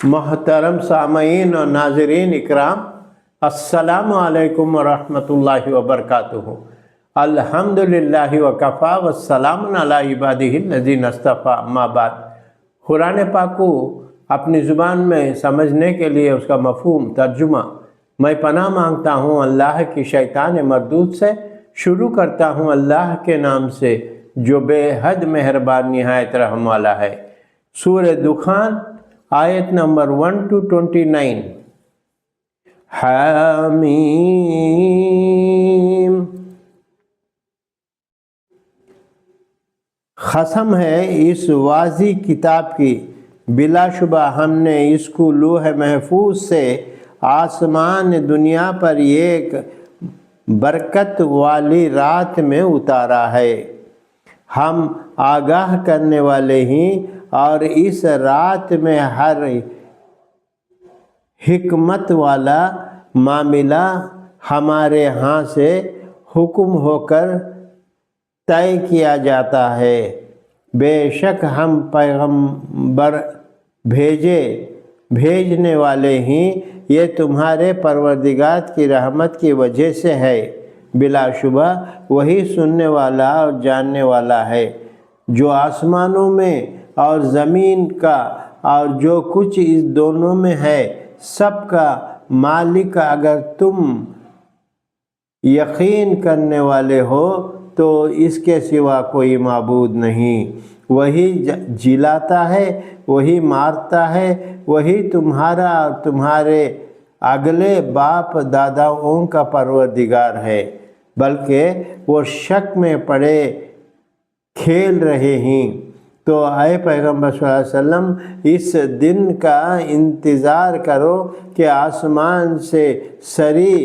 मोहतरम सामईन और नाजरीन इकराम, अस्सलामु अलैकुम वरहमतुल्लाहि वबरकातुहू। अल्हम्दुलिल्लाहि वकफ़ा वस्सलामुन अला इबादिहिल्लज़ीना इस्तफ़ा, अम्मा बाद। कुरान पाक को अपनी ज़ुबान में समझने के लिए उसका मफ़हूम तर्जुमा मैं पनाह मांगता हूँ अल्लाह की शैतान मरदूद से। शुरू करता हूँ अल्लाह के नाम से जो बेहद मेहरबान निहायत रहम वाला है। सूरह दुखान आयत नंबर 1 to 29। हामीम। कसम है इस वाज़ी किताब की, बिलाशुबा हमने इसको लौह महफूज से आसमान दुनिया पर एक बरकत वाली रात में उतारा है। हम आगाह करने वाले ही, और इस रात में हर हिकमत वाला मामला हमारे यहाँ से हुक्म होकर तय किया जाता है। बेशक हम पैगंबर भेजने वाले ही, ये तुम्हारे परवरदिगार की रहमत की वजह से है। बिलाशुबा वही सुनने वाला और जानने वाला है जो आसमानों में और ज़मीन का और जो कुछ इस दोनों में है सबका मालिक। अगर तुम यकीन करने वाले हो तो इसके सिवा कोई माबूद नहीं। वही जिलाता है, वही मारता है, वही तुम्हारा और तुम्हारे अगले बाप दादाओं का परवरदिगार है। बल्कि वो शक में पड़े खेल रहे हैं। तो आए पैगम्बर सल्लल्लाहु अलैहि वसल्लम, इस दिन का इंतज़ार करो कि आसमान से सरी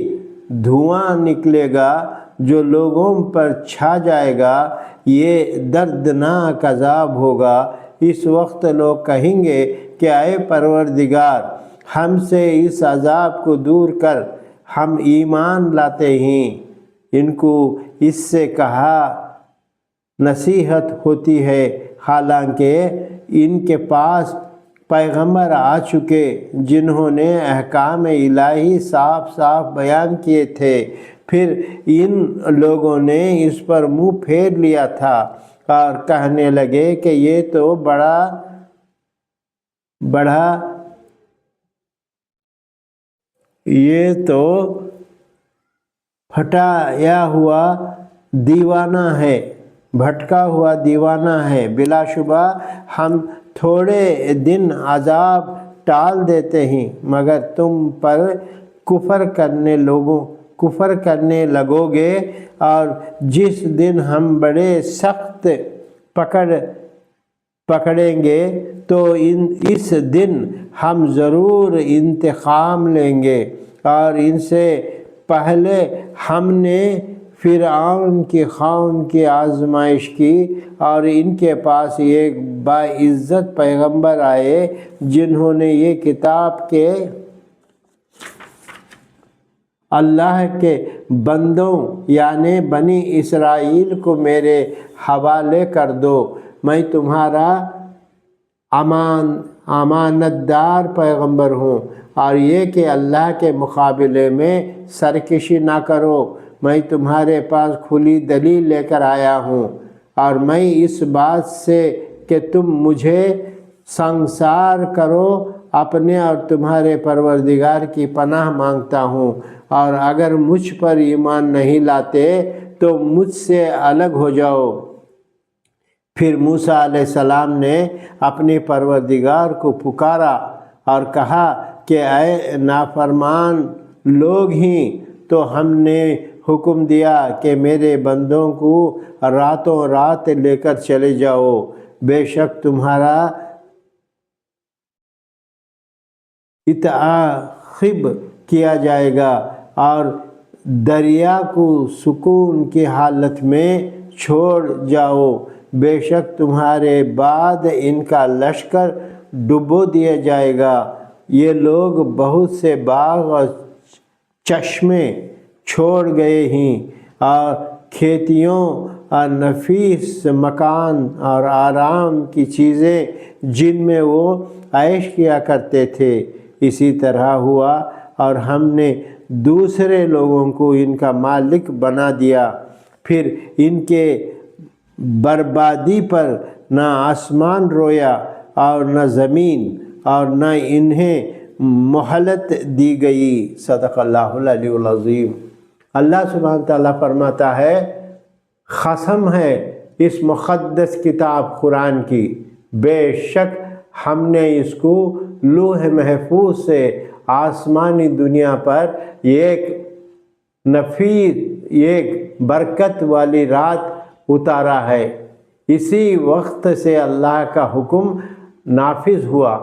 धुआं निकलेगा जो लोगों पर छा जाएगा। ये दर्दनाक अज़ाब होगा। इस वक्त लोग कहेंगे कि आए परवरदिगार, हमसे इस अज़ाब को दूर कर, हम ईमान लाते हैं। इनको इससे कहा नसीहत होती है, हालांकि इनके पास पैगंबर आ चुके जिन्होंने अहकाम इलाही साफ साफ बयान किए थे। फिर इन लोगों ने इस पर मुंह फेर लिया था और कहने लगे कि ये तो फटाया हुआ दीवाना है, भटका हुआ दीवाना है। बिलाशुबा हम थोड़े दिन अजाब टाल देते हैं, मगर तुम पर कुफर करने लगोगे। और जिस दिन हम बड़े सख्त पकड़ेंगे तो इस दिन हम ज़रूर इंतकाम लेंगे। और इनसे पहले हमने फ़िरऔन की कौम की आजमाइश की, और इनके पास एक बाइज़्ज़त पैगंबर आए जिन्होंने ये किताब के अल्लाह के बंदों यानी बनी इसराइल को मेरे हवाले कर दो। मैं तुम्हारा अमानतदार पैगंबर हूँ, और ये कि अल्लाह के मुकाबले में सरकशी ना करो। मैं तुम्हारे पास खुली दलील लेकर आया हूँ, और मैं इस बात से कि तुम मुझे संसार करो अपने और तुम्हारे परवरदिगार की पनाह मांगता हूँ। और अगर मुझ पर ईमान नहीं लाते तो मुझसे अलग हो जाओ। फिर मूसा अलैहिस्सलाम ने अपने परवरदिगार को पुकारा और कहा कि ऐ नाफरमान लोग ही, तो हमने हुक्म दिया कि मेरे बंदों को रातों रात लेकर चले जाओ। बेशक तुम्हारा इताखिब किया जाएगा और दरिया को सुकून की हालत में छोड़ जाओ। बेशक तुम्हारे बाद इनका लश्कर डुबो दिया जाएगा। ये लोग बहुत से बाग और चश्मे छोड़ गए हैं, और खेतियों और नफीस मकान और आराम की चीज़ें जिनमें वो عیش کیا کرتے تھے، اسی طرح ہوا اور ہم نے دوسرے لوگوں کو ان کا مالک بنا دیا، پھر ان کے بربادی پر نہ آسمان رویا اور نہ زمین، اور نہ انہیں مہلت دی گئی۔ صدق اللہ العلی العظیم۔ اللہ سبحانہ تعالیٰ فرماتا ہے، قسم ہے اس مقدس کتاب قرآن کی، بے شک ہم نے اس کو لوح محفوظ سے آسمانی دنیا پر ایک نفیر، ایک برکت والی رات اتارا ہے۔ اسی وقت سے اللہ کا حکم نافذ ہوا۔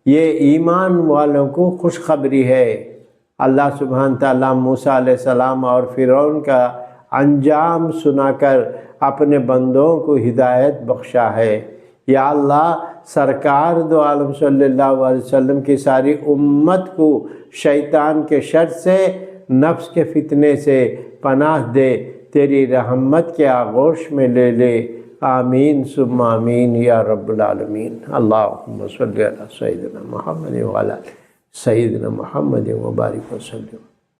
یہ ایمان والوں کو خوشخبری ہے۔ اللہ سبحانہ تعالیٰ موسیٰ علیہ السلام اور فرعون کا انجام سنا کر اپنے بندوں کو ہدایت بخشا ہے۔ یا اللہ، سرکار دو عالم صلی اللہ علیہ وسلم کی ساری امت کو شیطان کے شر سے، نفس کے فتنے سے پناہ دے، تیری رحمت کے آغوش میں لے لے۔ آمین ثم آمین یا رب العالمین۔ اللہم صلی علی سیدنا محمد وعلی سیدنا محمد وبارک وسلم۔